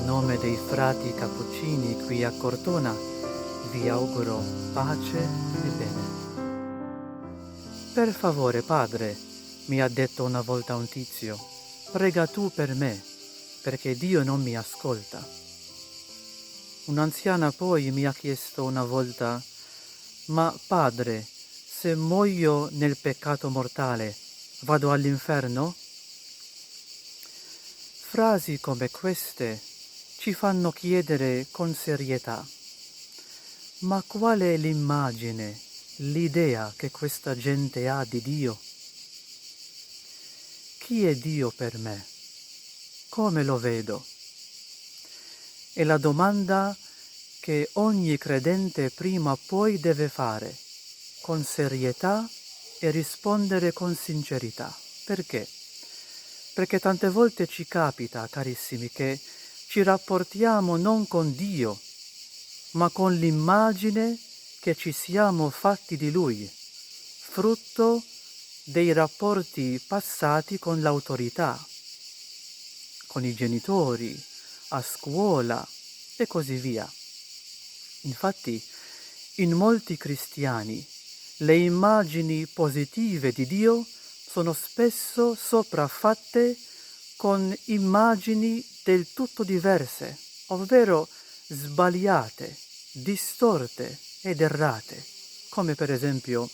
nome dei frati cappuccini qui a Cortona vi auguro pace e bene. Per favore, padre, mi ha detto una volta un tizio, prega tu per me, perché Dio non mi ascolta. Un'anziana poi mi ha chiesto una volta, ma padre, se muoio nel peccato mortale, vado all'inferno? Frasi come queste ci fanno chiedere con serietà, ma qual è l'immagine, l'idea che questa gente ha di Dio? Chi è Dio per me? Come lo vedo? È la domanda che ogni credente prima o poi deve fare, con serietà e rispondere con sincerità. Perché? Perché tante volte ci capita, carissimi, che ci rapportiamo non con Dio, ma con l'immagine che ci siamo fatti di Lui, frutto dei rapporti passati con l'autorità, con i genitori, a scuola e così via. Infatti, in molti cristiani le immagini positive di Dio sono spesso sopraffatte con immagini del tutto diverse, ovvero sbagliate, distorte ed errate, come per esempio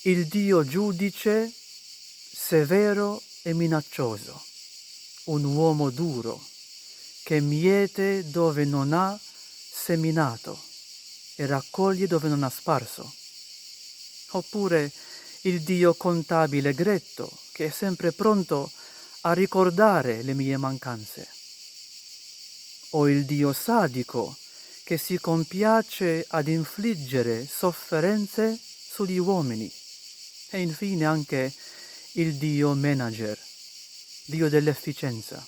il Dio giudice severo e minaccioso, un uomo duro che miete dove non ha seminato e raccoglie dove non ha sparso. Oppure il Dio contabile gretto, che è sempre pronto a ricordare le mie mancanze. O il Dio sadico, che si compiace ad infliggere sofferenze sugli uomini. E infine anche il Dio manager, Dio dell'efficienza,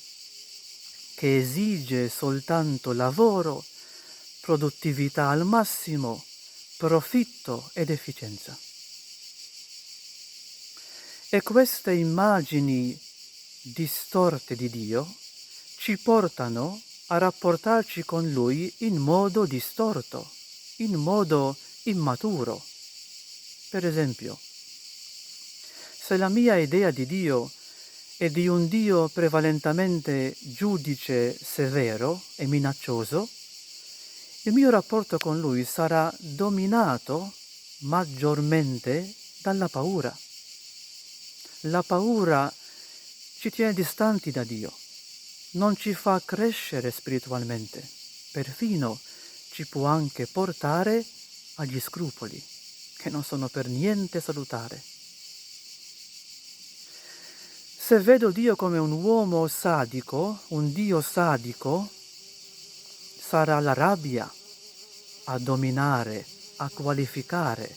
che esige soltanto lavoro, produttività al massimo, profitto ed efficienza. E queste immagini distorte di Dio ci portano a rapportarci con Lui in modo distorto, in modo immaturo. Per esempio, se la mia idea di Dio è di un Dio prevalentemente giudice severo e minaccioso, il mio rapporto con Lui sarà dominato maggiormente dalla paura. La paura ci tiene distanti da Dio, non ci fa crescere spiritualmente, perfino ci può anche portare agli scrupoli, che non sono per niente salutari. Se vedo Dio come un uomo sadico, un Dio sadico, sarà la rabbia a dominare, a qualificare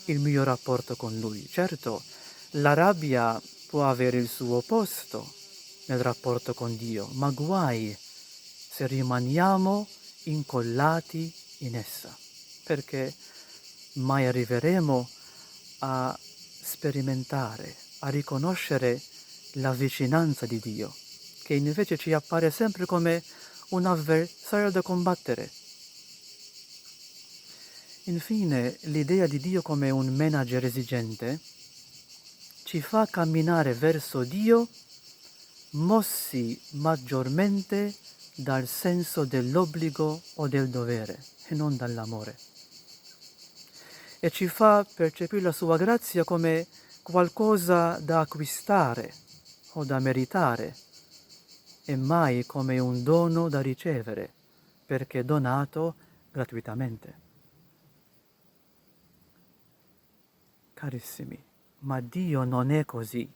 il mio rapporto con Lui. Certo, la rabbia può avere il suo posto nel rapporto con Dio, ma guai se rimaniamo incollati in essa, perché mai arriveremo a sperimentare, a riconoscere la vicinanza di Dio, che invece ci appare sempre come un avversario da combattere. Infine, l'idea di Dio come un manager esigente ci fa camminare verso Dio mossi maggiormente dal senso dell'obbligo o del dovere e non dall'amore. E ci fa percepire la sua grazia come qualcosa da acquistare o da meritare e mai come un dono da ricevere, perché donato gratuitamente. Carissimi, ma Dio non è così.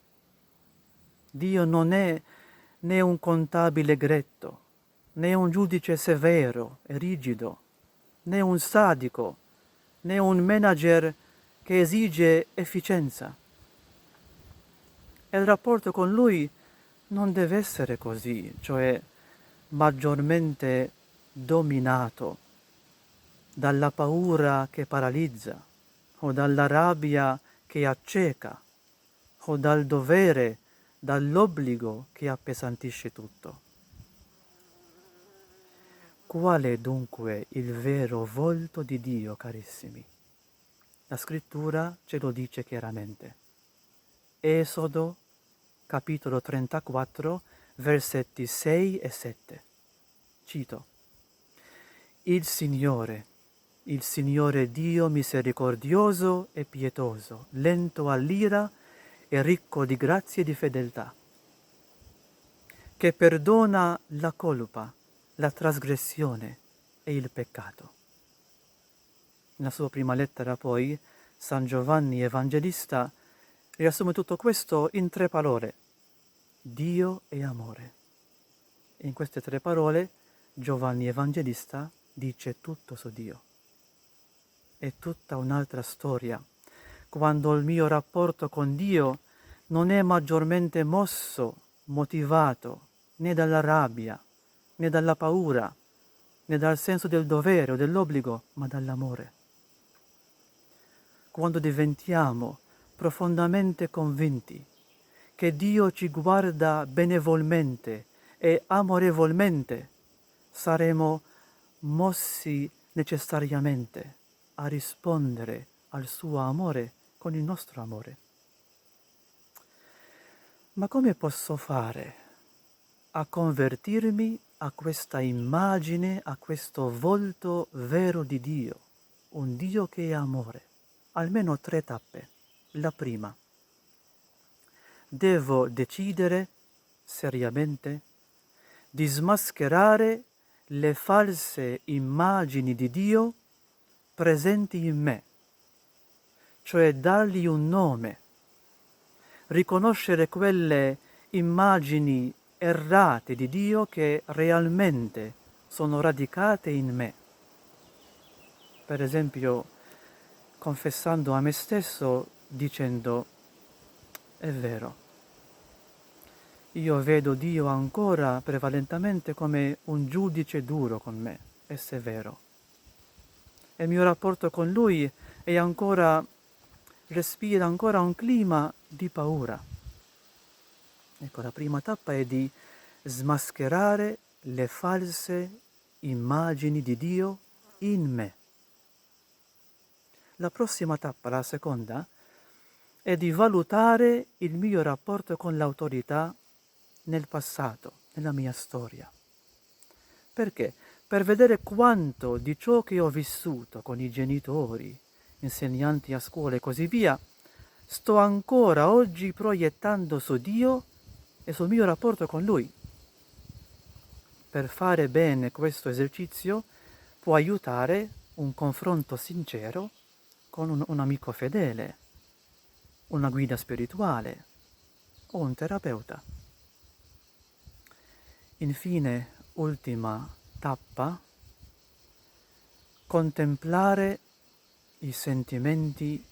Dio non è né un contabile gretto, né un giudice severo e rigido, né un sadico, né un manager che esige efficienza. E il rapporto con Lui non deve essere così, cioè maggiormente dominato dalla paura che paralizza, o dalla rabbia che acceca, o dal dovere, dall'obbligo che appesantisce tutto. Qual è dunque il vero volto di Dio, carissimi? La scrittura ce lo dice chiaramente. Esodo, capitolo 34, versetti 6 e 7. Cito: il Signore Dio misericordioso e pietoso, lento all'ira e ricco di grazia e di fedeltà, che perdona la colpa, la trasgressione e il peccato. Nella sua prima lettera poi, San Giovanni Evangelista riassume tutto questo in 3 parole: Dio è amore. E in queste 3 parole Giovanni Evangelista dice tutto su Dio. È tutta un'altra storia, quando il mio rapporto con Dio non è maggiormente motivato né dalla rabbia, né dalla paura, né dal senso del dovere o dell'obbligo, ma dall'amore. Quando diventiamo profondamente convinti che Dio ci guarda benevolmente e amorevolmente, saremo mossi necessariamente a rispondere al suo amore con il nostro amore. Ma come posso fare a convertirmi a questa immagine, a questo volto vero di Dio, un Dio che è amore? Almeno 3 tappe. La prima: devo decidere seriamente di smascherare le false immagini di Dio presenti in me, cioè dargli un nome, riconoscere quelle immagini errate di Dio che realmente sono radicate in me. Per esempio, confessando a me stesso, dicendo: è vero, io vedo Dio ancora prevalentemente come un giudice duro con me e severo. E il mio rapporto con Lui è ancora, respira ancora un clima di paura. Ecco, la prima tappa è di smascherare le false immagini di Dio in me. La prossima tappa, la seconda, è di valutare il mio rapporto con l'autorità nel passato, nella mia storia. Perché? Per vedere quanto di ciò che ho vissuto con i genitori, insegnanti a scuola e così via, sto ancora oggi proiettando su Dio e sul mio rapporto con Lui. Per fare bene questo esercizio può aiutare un confronto sincero con un amico fedele, una guida spirituale o un terapeuta. Infine, ultima tappa: contemplare i sentimenti,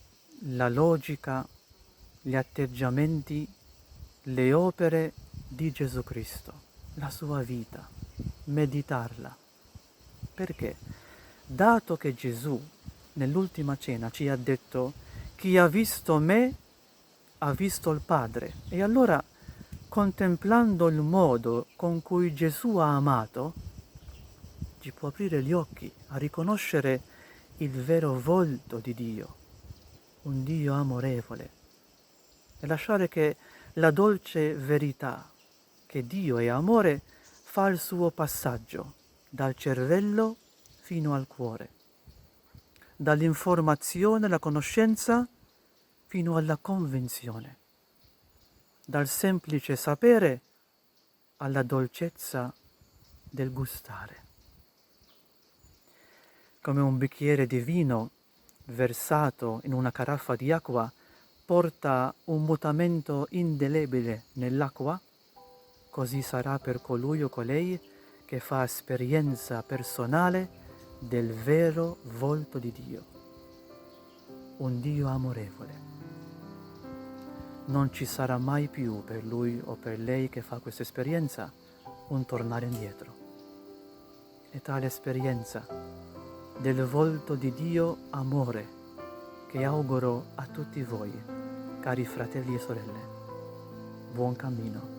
la logica, gli atteggiamenti, le opere di Gesù Cristo, la sua vita, meditarla. Perché? Dato che Gesù nell'ultima cena ci ha detto: chi ha visto me ha visto il Padre, e allora, contemplando il modo con cui Gesù ha amato, ci può aprire gli occhi a riconoscere il vero volto di Dio, un Dio amorevole, e lasciare che la dolce verità che Dio è amore fa il suo passaggio dal cervello fino al cuore, dall'informazione alla conoscenza fino alla convinzione, dal semplice sapere alla dolcezza del gustare. Come un bicchiere di vino versato in una caraffa di acqua porta un mutamento indelebile nell'acqua, così sarà per colui o colei che fa esperienza personale del vero volto di Dio, un Dio amorevole. Non ci sarà mai più per lui o per lei che fa questa esperienza un tornare indietro. E tale esperienza del volto di Dio amore che auguro a tutti voi, cari fratelli e sorelle. Buon cammino.